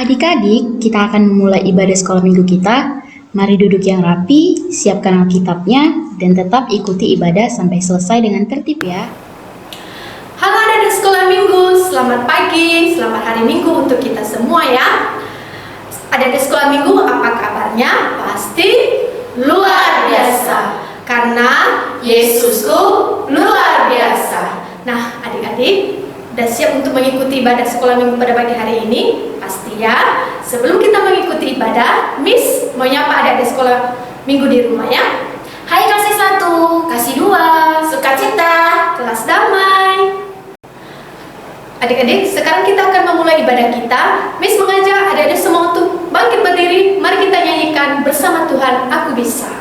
Adik-adik, kita akan memulai ibadah sekolah minggu kita. Mari duduk yang rapi, siapkan Alkitabnya, dan tetap ikuti ibadah sampai selesai dengan tertib ya. Halo adik-adik sekolah minggu, selamat pagi, selamat hari minggu untuk kita semua ya. Adik-adik sekolah minggu, apa kabarnya? Pasti luar biasa, karena Yesusku luar biasa. Nah adik-adik, udah siap untuk mengikuti ibadah sekolah minggu pada pagi hari ini? Pasti ya. Sebelum kita mengikuti ibadah, Miss mau nyapa adik-adik sekolah minggu di rumah ya. Hai kasih 1, kasih 2, sukacita, Kelas damai. Adik-adik, sekarang kita akan memulai ibadah kita. Miss mengajak adik-adik semua untuk bangkit berdiri. Mari kita nyanyikan bersama Tuhan, Aku Bisa.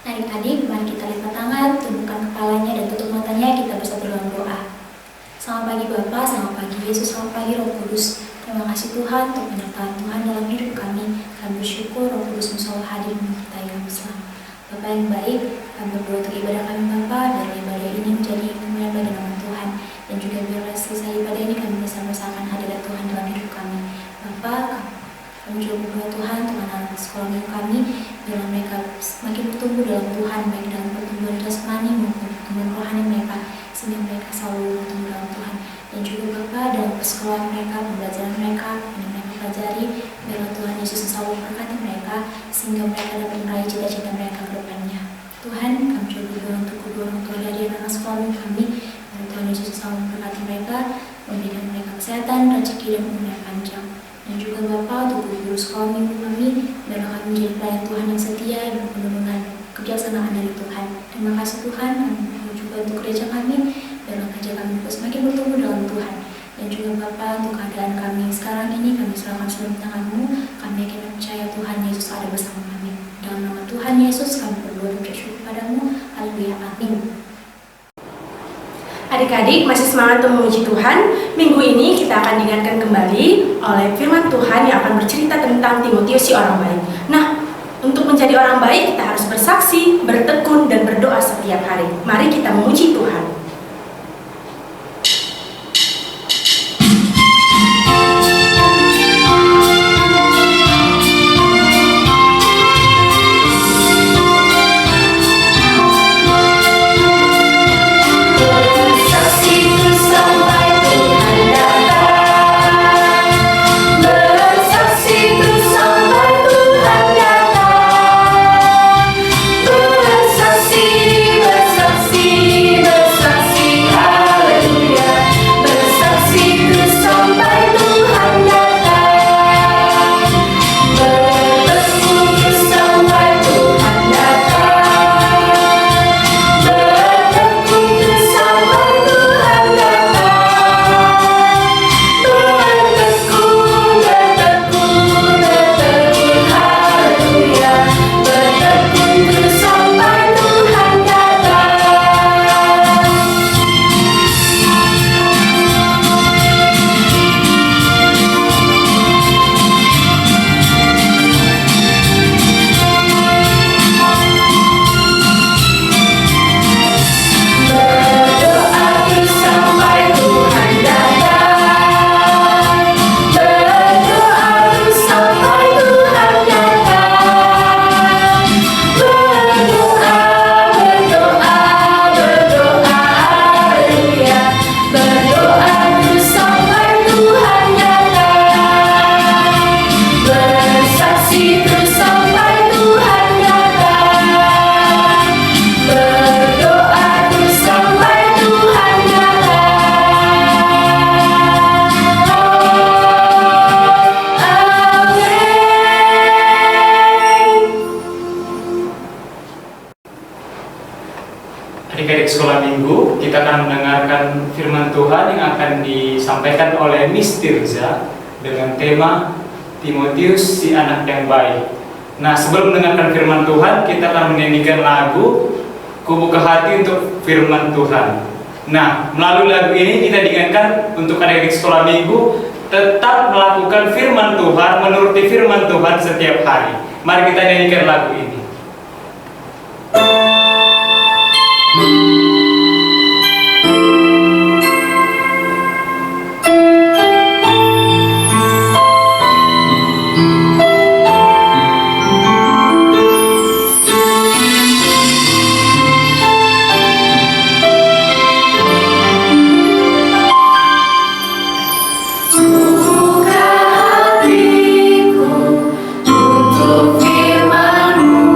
Adik-adik, mari kita lipat tangan, tundukkan kepalanya dan tutup matanya, kita bersatu dalam doa. Selamat pagi Bapa, selamat pagi Yesus, selamat pagi Roh Kudus. Terima kasih Tuhan untuk penyertaan Tuhan dalam hidup kami. Kami bersyukur Roh Kudus selalu hadir di kita yang Islam. Bapa yang baik, kami berdoa untuk ibadah kami Bapa, dan ibadah ini menjadi kemuliaan bagi nama Tuhan. Dan juga biarlah selesai ibadah ini kami bisa merasakan hadirat Tuhan dalam hidup kami. Bapa, kami juga berdoa Tuhan untuk anak-anak sekolah minggu kami, biarlah mereka semakin bertumbuh dalam Tuhan, baik dalam pertumbuhan jasmani maupun pertumbuhan rohani mereka, sehingga mereka selalu bertumbuh dalam Tuhan. Dan juga Bapa, dalam persekolahan mereka, pembelajaran mereka, yang mereka pelajari, biarlah Tuhan Yesus selalu memberkati mereka, sehingga mereka dapat meraih cita-cita mereka ke depannya. Tuhan, kami juga berdoa untuk kedua orang tua dari anak sekolah minggu kami, biarlah Tuhan Yesus selalu memberkati mereka, memberikan mereka kesehatan, rezeki dan umur yang panjang. Dan juga Bapa, untuk guru sekolah minggu kami, biarlah kami menjadi pelayan Tuhan yang setia dan penuh dengan kebijaksanaan dari Tuhan. Terima kasih Tuhan, kami juga untuk gereja kami, dan gereja kami semakin bertumbuh dalam Tuhan. Dan juga Bapa, untuk keadaan kami sekarang ini, kami serahkan seluruh tangan-Mu. Kami yakin dan percaya Tuhan Yesus ada bersama kami. Dalam nama Tuhan Yesus, kami berdoa dan bersyukur padamu. Haleluya, amin. Adik-adik masih semangat untuk memuji Tuhan. Minggu ini kita akan diingatkan kembali oleh firman Tuhan yang akan bercerita tentang Timotius si orang baik. Nah, untuk menjadi orang baik kita harus bersaksi, bertekun, dan berdoa setiap hari. Mari kita memuji Tuhan. Adik-adik sekolah minggu, kita akan mendengarkan firman Tuhan yang akan disampaikan oleh Miss Tirza dengan tema Timotius si anak yang baik. Nah, sebelum mendengarkan firman Tuhan, kita akan menyanyikan lagu Ku Buka Hati untuk Firman Tuhan. Nah, melalui lagu ini kita diingatkan untuk adik-adik sekolah minggu tetap melakukan firman Tuhan, menuruti firman Tuhan setiap hari. Mari kita nyanyikan lagu ini. Untuk firman-Mu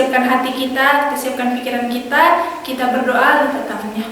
siapkan hati kita siapkan pikiran kita berdoa tentangnya.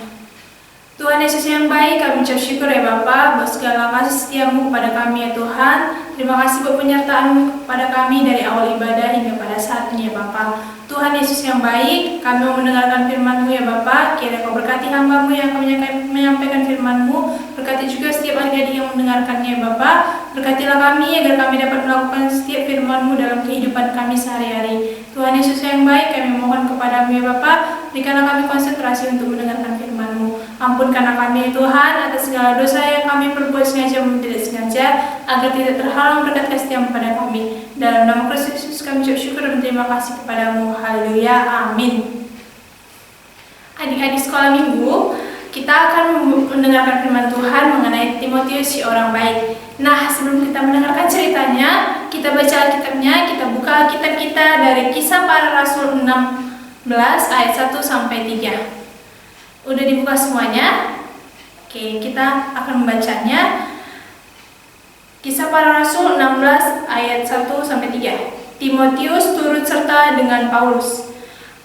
Tuhan Yesus yang baik, kami ucap syukur ya Bapa buat segala kasih setiamu kepada kami ya Tuhan. Terima kasih buat penyertaan-Mu kepada kami dari awal ibadah hingga pada saat ini ya Bapa. Tuhan Yesus yang baik, kami mau mendengarkan firman-Mu ya Bapa. Kiranya Kau berkati hamba-Mu yang akan menyampaikan firman-Mu. Berkati juga setiap adik-adik yang mendengarkannya ya Bapa. Berkatilah kami agar kami dapat melakukan setiap firman-Mu dalam kehidupan kami sehari-hari. Tuhan Yesus yang baik, kami mohon kepada-Mu ya Bapa. Berikanlah kami konsentrasi untuk mendengarkan firman-Mu. Ampunkanlah kami Tuhan atas segala dosa yang kami perbuat sengaja maupun tidak sengaja, agar tidak terhalang berkat kasih-Mu pada kami. Dalam nama Kristus Yesus kami ucap syukur dan terima kasih kepada-Mu. Haleluya, amin. Adik-adik sekolah minggu, kita akan mendengarkan firman Tuhan mengenai Timotius si orang baik. Nah, sebelum kita mendengarkan ceritanya, kita baca Alkitabnya, kita buka Alkitab kita dari Kisah Para Rasul 16 ayat 1 sampai 3. Udah dibuka semuanya? Oke, kita akan membacanya. Kisah Para Rasul 16 ayat 1 sampai 3. Timotius turut serta dengan Paulus.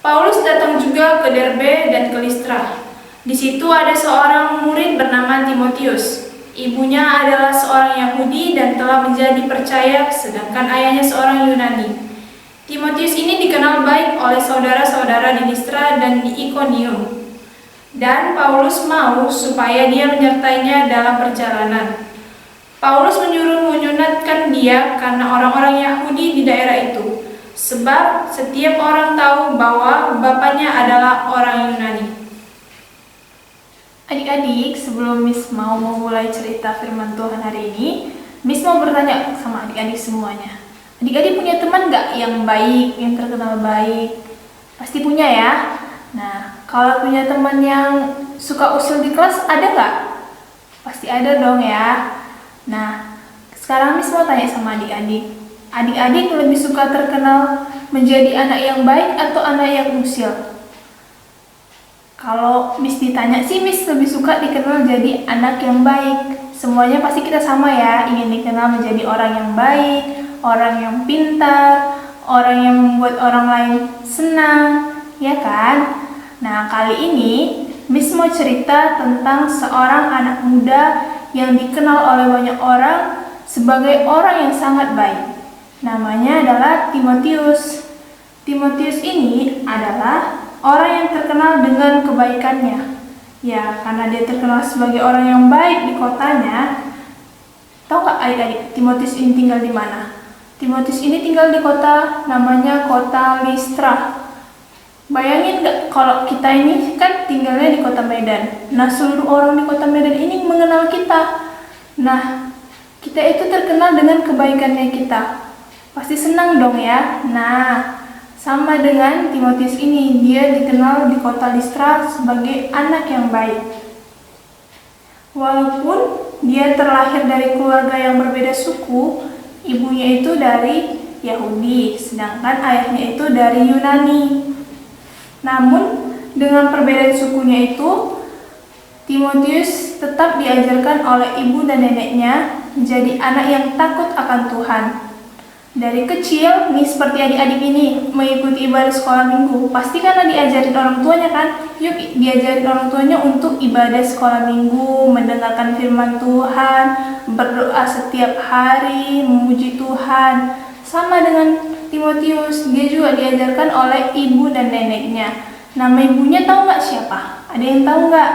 Paulus datang juga ke Derbe dan ke Listra. Di situ ada seorang murid bernama Timotius. Ibunya adalah seorang Yahudi dan telah menjadi percaya, sedangkan ayahnya seorang Yunani. Timotius ini dikenal baik oleh saudara-saudara di Listra dan di Ikonium. Dan Paulus mau supaya dia menyertainya dalam perjalanan. Paulus menyuruh menyunatkan dia karena orang-orang Yahudi di daerah itu, sebab setiap orang tahu bahwa bapaknya adalah orang Yunani. Adik-adik, sebelum Miss mau memulai cerita firman Tuhan hari ini, Miss mau bertanya sama adik-adik semuanya. Adik-adik punya teman gak yang baik, yang terkenal baik? Pasti punya ya? Nah, kalau punya teman yang suka usil di kelas, ada nggak? Pasti ada dong ya. Nah, sekarang Miss mau tanya sama adik-adik. Adik-adik lebih suka terkenal menjadi anak yang baik atau anak yang usil? Kalau Miss ditanya sih, Miss lebih suka dikenal jadi anak yang baik. Semuanya pasti kita sama ya, ingin dikenal menjadi orang yang baik, orang yang pintar, orang yang membuat orang lain senang, ya kan? Nah, kali ini Miss mau cerita tentang seorang anak muda yang dikenal oleh banyak orang sebagai orang yang sangat baik. Namanya adalah Timotius. Timotius ini adalah orang yang terkenal dengan kebaikannya. Ya, karena dia terkenal sebagai orang yang baik di kotanya. Tahu nggak adik-adik, Timotius ini tinggal di mana? Timotius ini tinggal di kota namanya kota Listra. Bayangin gak kalau kita ini kan tinggalnya di kota Medan. Nah, seluruh orang di kota Medan ini mengenal kita. Nah, kita itu terkenal dengan kebaikannya kita. Pasti senang dong ya. Nah, sama dengan Timotius ini, dia dikenal di kota Listra sebagai anak yang baik. Walaupun dia terlahir dari keluarga yang berbeda suku, ibunya itu dari Yahudi, sedangkan ayahnya itu dari Yunani. Namun, dengan perbedaan sukunya itu, Timotius tetap diajarkan oleh ibu dan neneknya menjadi anak yang takut akan Tuhan. Dari kecil, nih seperti adik-adik ini mengikuti ibadah sekolah minggu, pasti karena diajarin orang tuanya kan. Yuk diajarin orang tuanya untuk ibadah sekolah minggu, mendengarkan firman Tuhan, berdoa setiap hari, memuji Tuhan. Sama dengan Timotius, dia juga diajarkan oleh ibu dan neneknya. Nama ibunya tahu nggak siapa? Ada yang tahu nggak?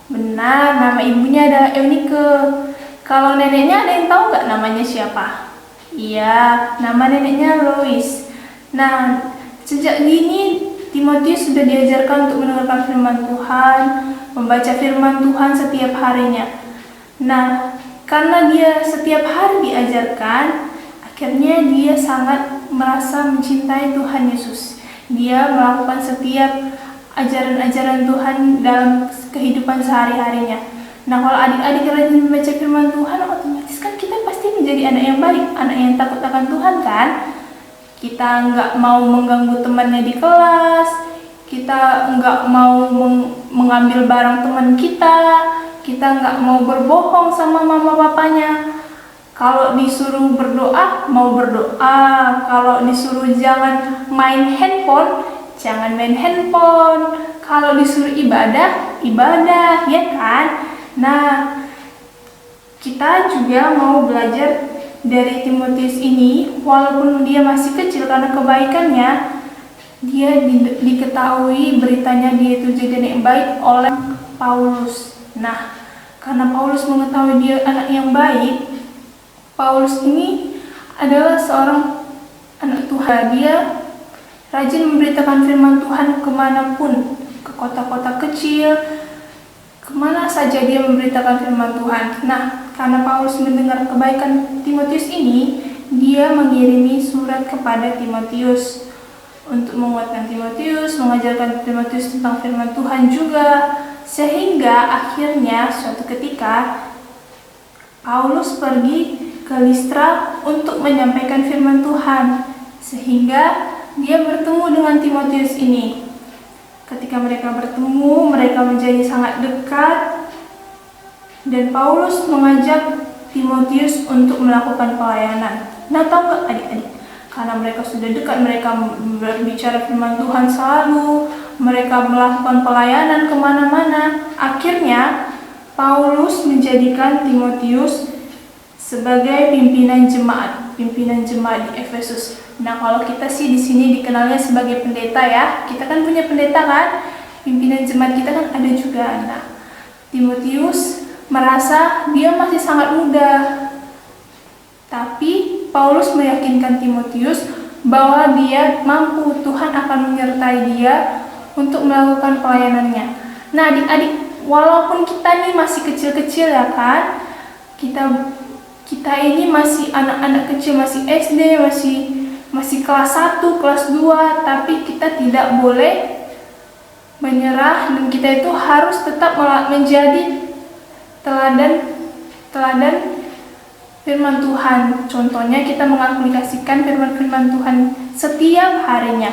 Benar, nama ibunya adalah Eunike. Kalau neneknya ada yang tahu nggak namanya siapa? Iya, nama neneknya Lois. Nah, sejak dini Timotius sudah diajarkan untuk mendengarkan firman Tuhan, membaca firman Tuhan setiap harinya. Nah, karena dia setiap hari diajarkan, akhirnya dia sangat merasa mencintai Tuhan Yesus. Dia melakukan setiap ajaran-ajaran Tuhan dalam kehidupan sehari-harinya. Nah, kalau adik-adik rajin membaca firman Tuhan, otomatis kan kita pasti menjadi anak yang baik, anak yang takut akan Tuhan kan? Kita nggak mau mengganggu temannya di kelas, kita nggak mau mengambil barang teman kita nggak mau berbohong sama mama papanya. Kalau disuruh berdoa, mau berdoa. Kalau disuruh jangan main handphone, jangan main handphone. Kalau disuruh ibadah, ibadah, ya kan? Nah, kita juga mau belajar dari Timotius ini, walaupun dia masih kecil karena kebaikannya, dia diketahui beritanya dia itu jadi anak baik oleh Paulus. Nah, karena Paulus mengetahui dia anak yang baik, Paulus ini adalah seorang anak Tuhan. Dia rajin memberitakan firman Tuhan kemanapun, ke kota-kota kecil, kemana saja dia memberitakan firman Tuhan. Nah, karena Paulus mendengar kebaikan Timotius ini, dia mengirimi surat kepada Timotius untuk menguatkan Timotius, mengajarkan Timotius tentang firman Tuhan juga, sehingga akhirnya suatu ketika Paulus pergi ke Listra untuk menyampaikan firman Tuhan, sehingga dia bertemu dengan Timotius ini. Ketika mereka bertemu, mereka menjadi sangat dekat, dan Paulus mengajak Timotius untuk melakukan pelayanan. Nah, tahu nggak adik-adik? Karena mereka sudah dekat, mereka berbicara firman Tuhan selalu, mereka melakukan pelayanan kemana-mana. Akhirnya Paulus menjadikan Timotius sebagai pimpinan jemaat di Efesus. Nah, kalau kita sih di sini dikenalnya sebagai pendeta ya. Kita kan punya pendeta kan? Pimpinan jemaat kita kan ada juga. Nah, Timotius merasa dia masih sangat muda. Tapi Paulus meyakinkan Timotius bahwa dia mampu, Tuhan akan menyertai dia untuk melakukan pelayanannya. Nah, adik-adik, walaupun kita nih masih kecil-kecil ya kan, kita ini masih anak-anak kecil, masih SD, masih kelas 1, kelas 2, tapi kita tidak boleh menyerah, dan kita itu harus tetap menjadi teladan firman Tuhan. Contohnya kita mengaplikasikan firman Tuhan setiap harinya.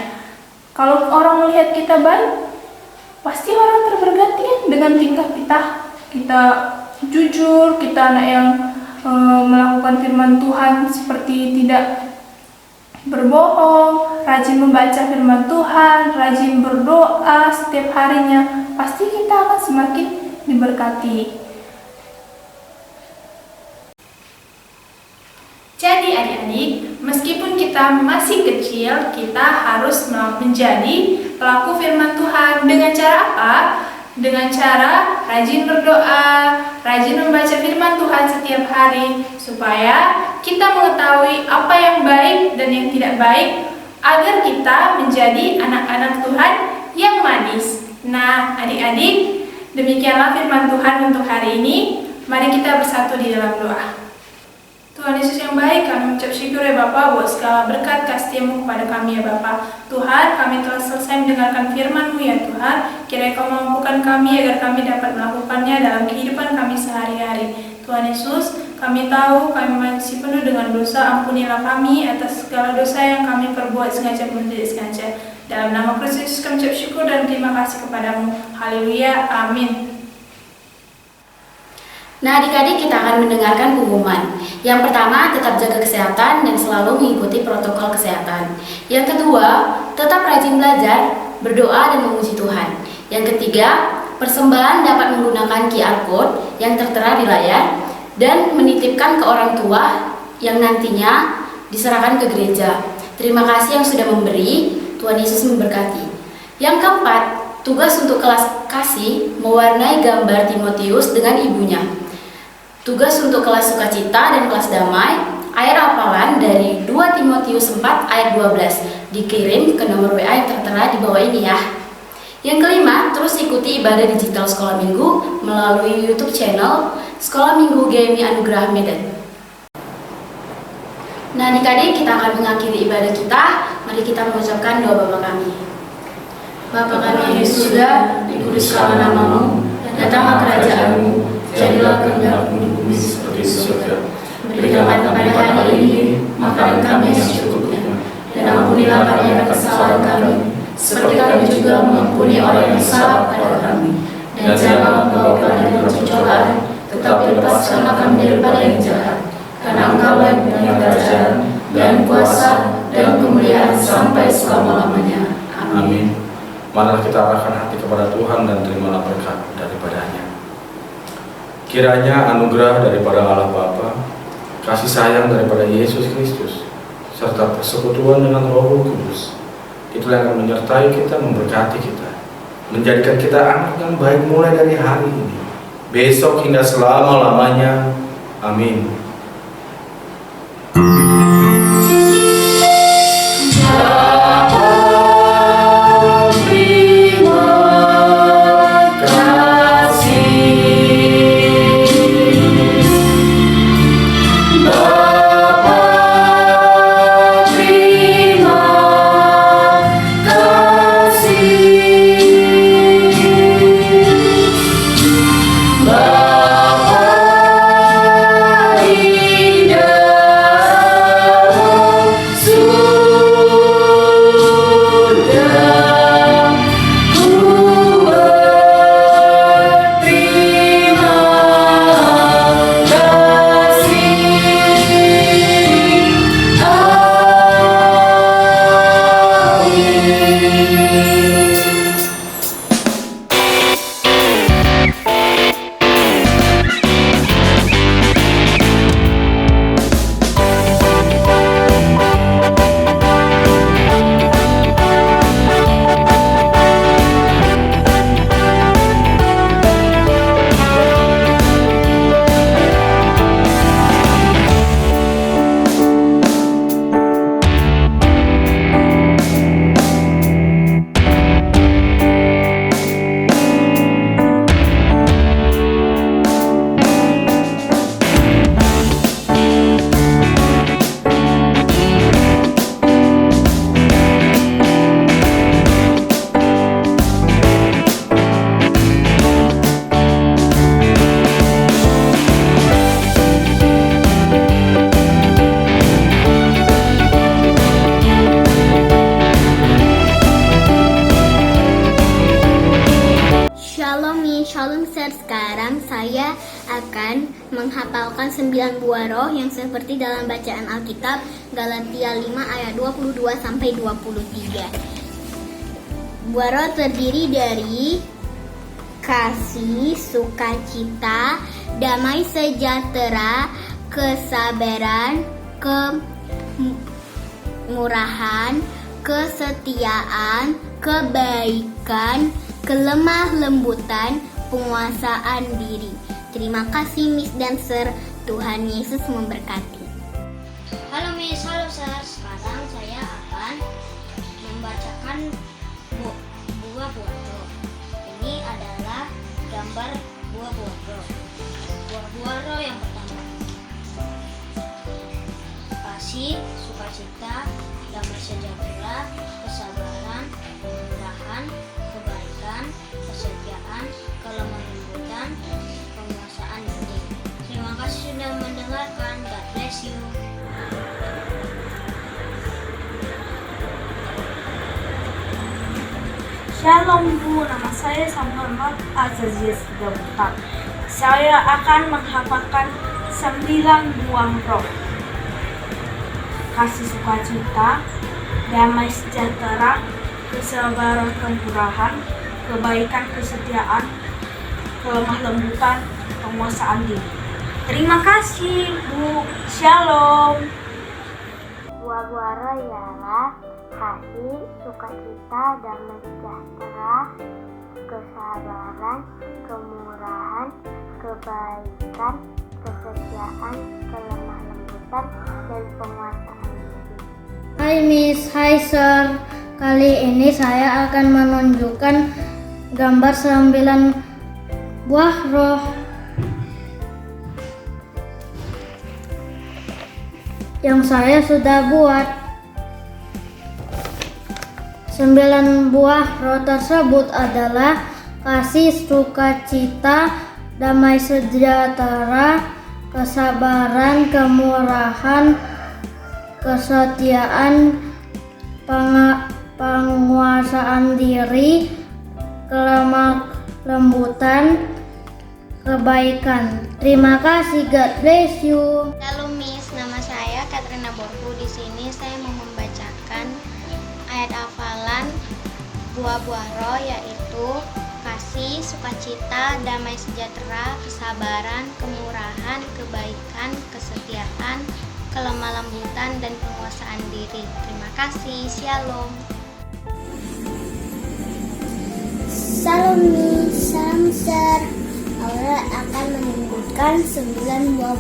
Kalau orang melihat kita baik, pasti orang terberkati dengan tingkah kita jujur, kita anak yang melakukan firman Tuhan seperti tidak berbohong, rajin membaca firman Tuhan, rajin berdoa setiap harinya, pasti kita akan semakin diberkati. Jadi adik-adik, meskipun kita masih kecil, kita harus menjadi pelaku firman Tuhan. Dengan cara apa? Dengan cara rajin berdoa, rajin membaca firman Tuhan setiap hari, supaya kita mengetahui apa yang baik dan yang tidak baik, agar kita menjadi anak-anak Tuhan yang manis. Nah, adik-adik, demikianlah firman Tuhan untuk hari ini. Mari kita bersatu di dalam doa. Tuhan Yesus yang baik, kami mengucap syukur ya Bapa buat segala berkat kasih-Mu kepada kami ya Bapa. Tuhan, kami telah selesai mendengarkan firman-Mu ya Tuhan. Kiranya Kau mampukan kami agar kami dapat melakukannya dalam kehidupan kami sehari-hari. Tuhan Yesus, kami tahu kami masih penuh dengan dosa. Ampunilah kami atas segala dosa yang kami perbuat sengaja maupun tidak sengaja. Dalam nama Kristus Yesus kami mengucap syukur dan terima kasih kepada-Mu. Haleluya, amin. Nah, adik-adik, kita akan mendengarkan pengumuman. Yang pertama, tetap jaga kesehatan dan selalu mengikuti protokol kesehatan. Yang kedua, tetap rajin belajar, berdoa dan memuji Tuhan. Yang ketiga, persembahan dapat menggunakan QR Code yang tertera di layar dan menitipkan ke orang tua yang nantinya diserahkan ke gereja. Terima kasih yang sudah memberi, Tuhan Yesus memberkati. Yang keempat, tugas untuk kelas kasih mewarnai gambar Timotius dengan ibunya. Tugas untuk kelas sukacita dan kelas damai, air hafalan dari 2 Timotius 4 ayat 12 dikirim ke nomor WA yang tertera di bawah ini ya. Yang kelima, terus ikuti ibadah digital sekolah minggu melalui YouTube channel Sekolah Minggu GMI Anugerah Medan. Nah, adik-adik, kita akan mengakhiri ibadah kita. Mari kita mengucapkan doa Bapa kami. Bapa kami yang di surga, dikuduskanlah nama-Mu, datanglah kerajaan-Mu, jadilah kehendak-Mu di bumi seperti di surga. Berikanlah kepada hari ini makanan kami yang secukupnya, dan ampunilah kami akan kesalahan kami, seperti kami juga mengampuni orang yang salah kepada kami. Dan janganlah membawa kami dalam pencobaan, tetapi lepaskanlah kami daripada yang jahat. karena Engkaulah yang punya kerajaan dan kuasa dan kemuliaan sampai selama-lamanya. Amin. Marilah kita arahkan hati kepada Tuhan dan terimalah berkat daripadanya. Kiranya anugerah daripada Allah Bapa, kasih sayang daripada Yesus Kristus, serta persekutuan dengan Roh Kudus, itulah yang akan menyertai kita, memberkati kita, menjadikan kita anak yang baik mulai dari hari ini, besok hingga selama-lamanya. Amin. Shalom Sir, sekarang saya akan menghafalkan 9 buah roh yang seperti dalam bacaan Alkitab Galatia 5 ayat 22 sampai 23. Buah roh terdiri dari kasih, sukacita, damai sejahtera, kesabaran, kemurahan, kesetiaan, kebaikan, kelemah lembutan, penguasaan diri. Terima kasih Miss dan Sir. Tuhan Yesus memberkati. Halo Miss, halo Sir. Sekarang saya akan membacakan buah roh. Ini adalah gambar buah roh. Buah roh yang pertama: kasih, sukacita, damai sejahtera, kesabaran, kemurahan, kebaikan, kesetiaan, kelemah lembutan, penguasaan diri. Terima kasih sudah mendengarkan. God bless you. Shalom Bu, nama saya Samuel Mark Azazias Gabutak. Saya akan menghafalkan 9 buah roh: kasih, sukacita, damai sejahtera, kesabaran, kemurahan, kebaikan, kesetiaan, kelemah lembutan, penguasaan diri. Terima kasih Bu. Shalom. Buah-buah roh ialah kasih, sukacita, damai sejahtera, kesabaran, kemurahan, kebaikan, kesetiaan, kelemah lembutan, dan penguasaan diri. Hai Miss, hai Sir. Kali ini saya akan menunjukkan gambar 9 buah roh yang saya sudah buat. 9 buah roh tersebut adalah kasih, sukacita, damai sejahtera, kesabaran, kemurahan, kesetiaan, penguasaan diri, kelemah lembutan, kebaikan. Terima kasih. God bless you. Halo Miss, buah-buah roh yaitu kasih, sukacita, damai sejahtera, kesabaran, kemurahan, kebaikan, kesetiaan, kelemah lembutan, dan penguasaan diri. Terima kasih. Shalom. Salam Sir. Allah akan menyebutkan 9 buah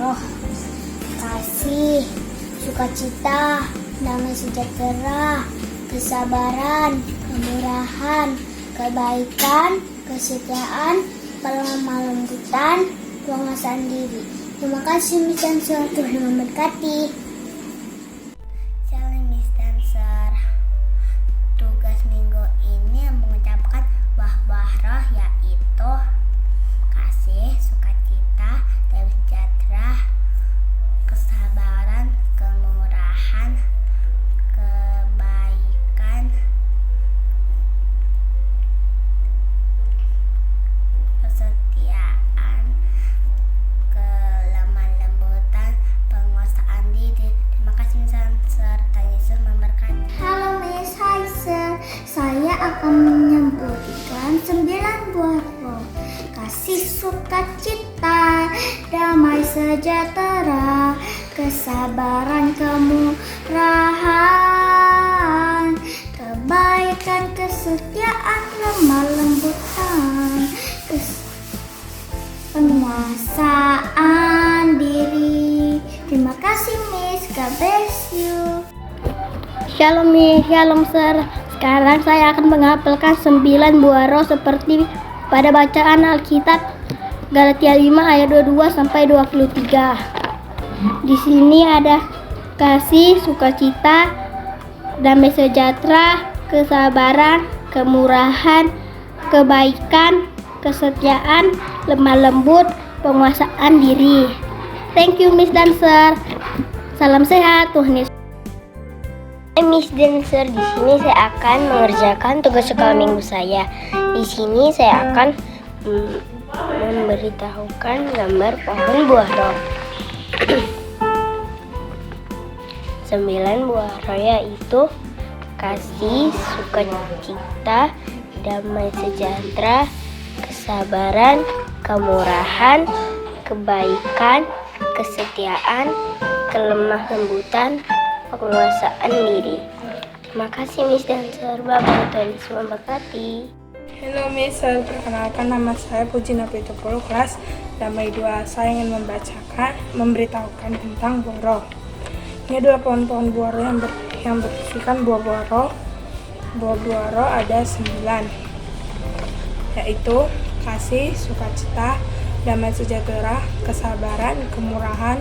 roh. Kasih, sukacita, damai sejahtera, kesabaran, kemurahan, kebaikan, kesetiaan, kelemah lembutan, penguasaan diri. Terima kasih Miss dan Sir, Tuhan memberkati. Shalom Miss dan Sir. Tugas minggu ini mengucapkan buah-buah roh yaitu kasih, sukacita, damai sejahtera, kesabaran, kemurahan, kebaikan, kesetiaan, kelemah lembutan, penguasaan diri. Terima kasih Miss Sir, Tuhan Yesus memberkati. Halo Miss, hai Sir. Saya akan menyebutkan 9 buah roh. Kasih, sukacita, damai sejahtera, kesabaran, kemurahan, kebaikan, kesetiaan, lemah lembutan, penguasaan diri. Terima kasih Miss, God bless you. Shalom Miss, shalom Sir. Sekarang saya akan menghafalkan 9 buah roh seperti pada bacaan Alkitab Galatia 5 ayat 22 sampai 23. Di sini ada kasih, sukacita, damai sejahtera, kesabaran, kemurahan, kebaikan, kesetiaan, lemah lembut, penguasaan diri. Thank you Miss dan Sir. Salam sehat, Tuhan Yesus. Miss dan Sir, di sini saya akan mengerjakan tugas sekolah minggu saya. Di sini saya akan memberitahukan gambar pohon buah roh. 9 buah roh yaitu kasih, sukacita, damai sejahtera, kesabaran, kemurahan, kebaikan, kesetiaan, kelemah lembutan, penguasaan diri. Terima kasih Miss dan Sir. Bapak Tuhan Yesus memberkati. Halo Miss, perkenalkan nama saya Puji Napitupulu, kelas Damai 2. Saya ingin memberitahukan tentang buah roh. Ini adalah pohon-pohon buah roh yang berisikan buah-buah roh. Buah-buah roh ada 9, yaitu kasih, sukacita, damai sejahtera, kesabaran, kemurahan,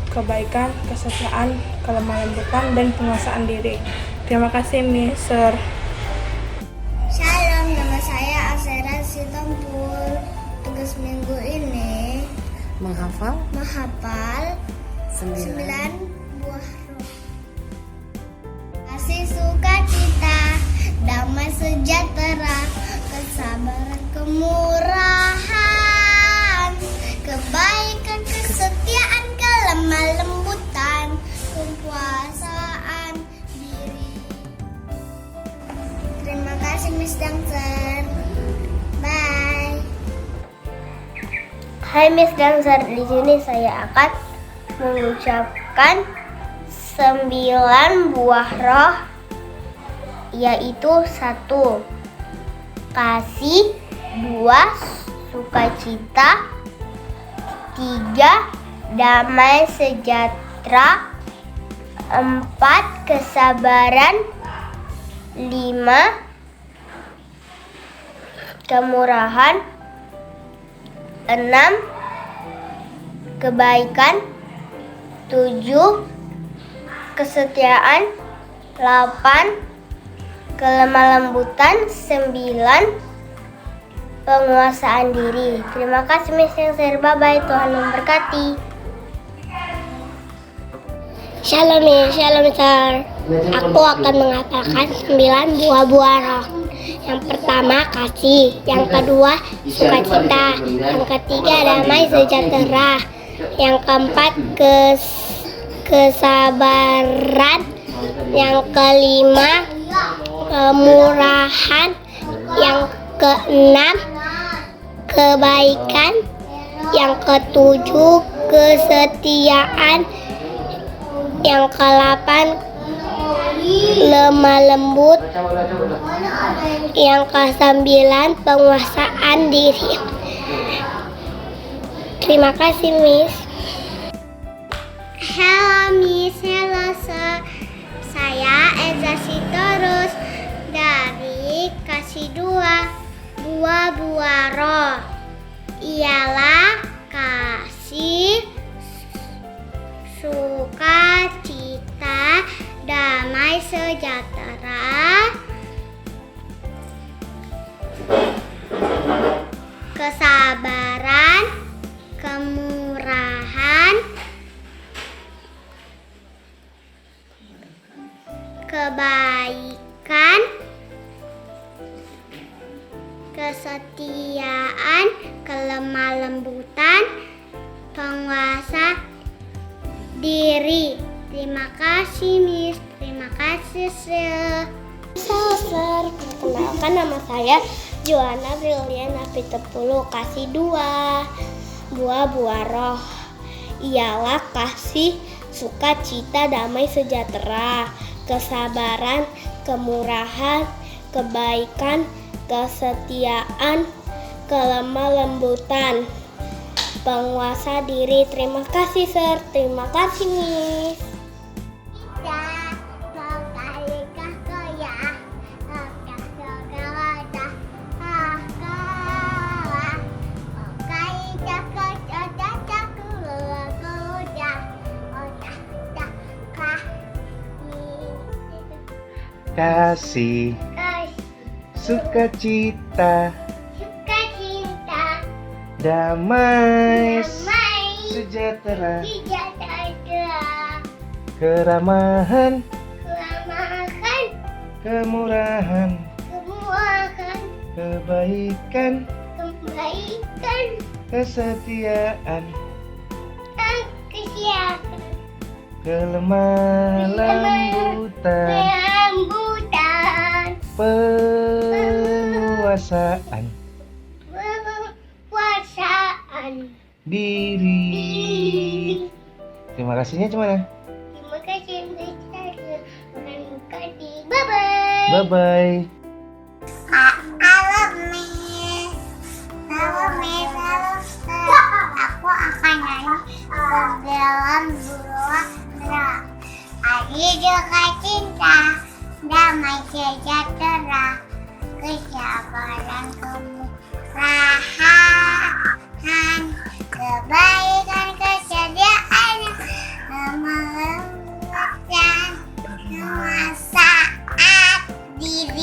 kebaikan, kesetiaan, kelemah lembutan, dan penguasaan diri. Terima kasih Miss Sir. Shalom, nama saya Asera Sitompul. Tugas minggu ini menghafal 9 buah roh. Kasih, sukacita, damai sejahtera, kesabaran, kemurahan, kebaikan, kesetiaan, kelemah lembutan, penguasaan diri. Terima kasih Miss Dancer. Bye. Hai Miss Dancer, di sini saya akan mengucapkan 9 buah roh, yaitu 1 kasih, 2 sukacita, 3 damai sejahtera, 4 kesabaran, 5 kemurahan, 6 kebaikan, 7 kesetiaan, 8 kelemah lembutan, 9 penguasaan diri. Terima kasih Miss yang bye-bye. Tuhan memberkati. Shalom Miss, shalom Sir. Aku akan menghafalkan 9 buah roh. Yang pertama kasih, yang kedua sukacita, yang ketiga damai sejahtera, yang keempat kesabaran, yang kelima kemurahan. Yang keenam, kebaikan. Yang ketujuh, kesetiaan. Yang kedelapan, lemah lembut. Yang kesembilan, penguasaan diri. Terima kasih, Miss. Halo Miss, halo Sir. Saya Eza Sitorus dari Kasih 2. Buah-buah roh ialah kasih, sukacita, damai sejahtera, kesabaran, kemurahan, kebaikan, kesetiaan, kelemah lembutan, penguasa diri. Terima kasih Miss, terima kasih Sir. Sir, perkenalkan nama saya Joanna Briliana Pitepulu, Kasih 2. Buah-buah roh ialah kasih, sukacita, damai sejahtera, kesabaran, kemurahan, kebaikan, kesetiaan, kelemah lembutan, penguasa diri. Terima kasih Sir, terima kasih Miss. Kasih, sukacita, damai, sejahtera, keramahan, kemurahan, kebaikan, kesetiaan, kelemah lembutan, penguasaan diri. Terima kasihnya gimana? Terima kasih Miss. Terima kasih. Bye bye. Bye bye. Halo Miss. Halo Miss. Halo Sir. Aku akan nyanyi sembilan buah roh. Adi juga cinta, damai sejahtera, kesabaran, kemurahan, kebaikan, kesetiaan, kelemah lembutan, penguasaan diri.